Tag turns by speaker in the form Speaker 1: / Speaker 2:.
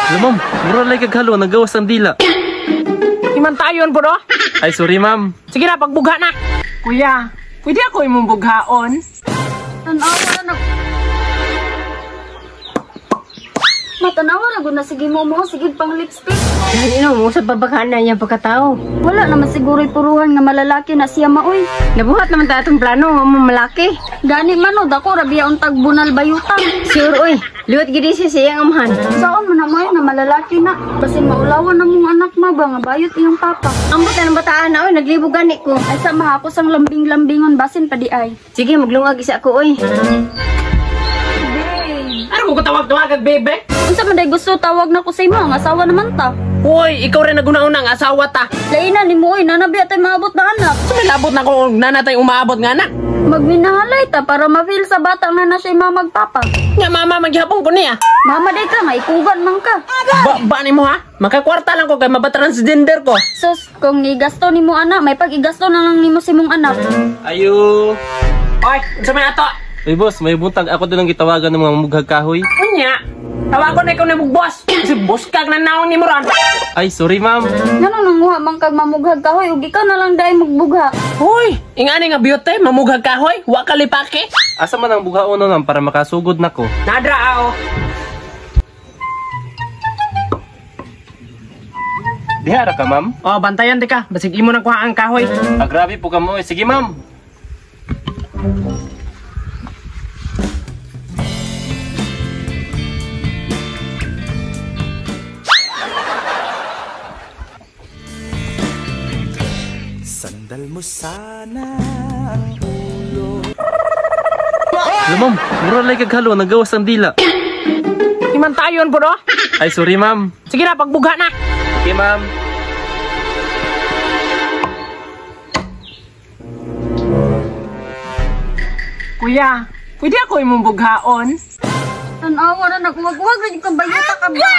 Speaker 1: Alam ma'am, mura lang kaghalo, nagawas ang dila.
Speaker 2: Himantayon po do?
Speaker 1: Ay, sorry ma'am.
Speaker 2: Sige na, pagbugha na. Kuya, pwede ako imong bughaon?
Speaker 3: Tanawa na matanawa na gud na sige mo, sige pang lipstick.
Speaker 4: Ano mo sa babakhan na niyang pagkatao?
Speaker 3: Wala naman siguro'y puruhan nga malalaki na siya maoy.
Speaker 4: Nabuhat naman ta atong plano nga mo malaki.
Speaker 3: Gani man dako rabiya untag bunal bayutang.
Speaker 4: Sure oy, liwat gid siya sa iyang amahan.
Speaker 3: Saon man namoy nga malalaki na. Basin maulawan na mong anak ma ba nga bayot iyang papa.
Speaker 4: Ambot na ng bataan na oy, naglibog gani ko.
Speaker 3: Ay sa maha ko sang lambing-lambingon basin pa di ay.
Speaker 4: Sige, maglungag isa ako oy.
Speaker 2: Ano mo ko tawag-tawag kag bebe?
Speaker 3: Unsa man day gusto tawag na ko sa imo, ang asawa naman ta.
Speaker 2: Hoy, ikaw rin naguna-una ang asawa ta.
Speaker 3: Laina ni mo oy, nanabi atay maabot na anak.
Speaker 2: Sumilabot na ko nanatay umaabot nga anak.
Speaker 3: Magminahalay ta para ma-feel sa bata nga na siya mamagpapa.
Speaker 2: Nga mama, maghapon ko niya.
Speaker 3: Mama day ka, nga ikugan man ka.
Speaker 2: Ba ni mo ha? Makakwarta lang ko kay mabatransgender ko.
Speaker 3: Sus, kung igasto ni mo anak, may pag-igasto na lang ni mo si mong anak.
Speaker 1: Ayo.
Speaker 2: Oy, sa may ato.
Speaker 1: Uy boss, may buntag ako din ang gitawagan ng mga mughag kahoy.
Speaker 2: Unya, tawagon na ikaw na mong boss. Kasi boss kag na naon ni mo ron.
Speaker 1: Ay, sorry ma'am.
Speaker 3: Ngano nanguha man kag mamughag kahoy ug ikaw na lang dai magbugha.
Speaker 2: Hoy, ingani nga beauty, mamughag kahoy, wa kalipake.
Speaker 1: Asa man ang bughaon ma'am para makasugod nako.
Speaker 2: Nadra ao.
Speaker 1: Dihara ka ma'am.
Speaker 2: Oh, bantayan di ka. Basig imo nang kuha ang kahoy.
Speaker 1: Grabe po ka mo. Sige ma'am.
Speaker 5: Sandal mo sana ang ulo.
Speaker 1: Alam ma'am, mura lang kaghalo, nagawas ang dila.
Speaker 2: Himantayon po do?
Speaker 1: Ay, sorry ma'am.
Speaker 2: Sige na, pagbugha na.
Speaker 1: Okay ma'am.
Speaker 2: Kuya, pwede ako imong bughaon?
Speaker 3: Tanawa na nagwag-wag na yung bayuta ka ba?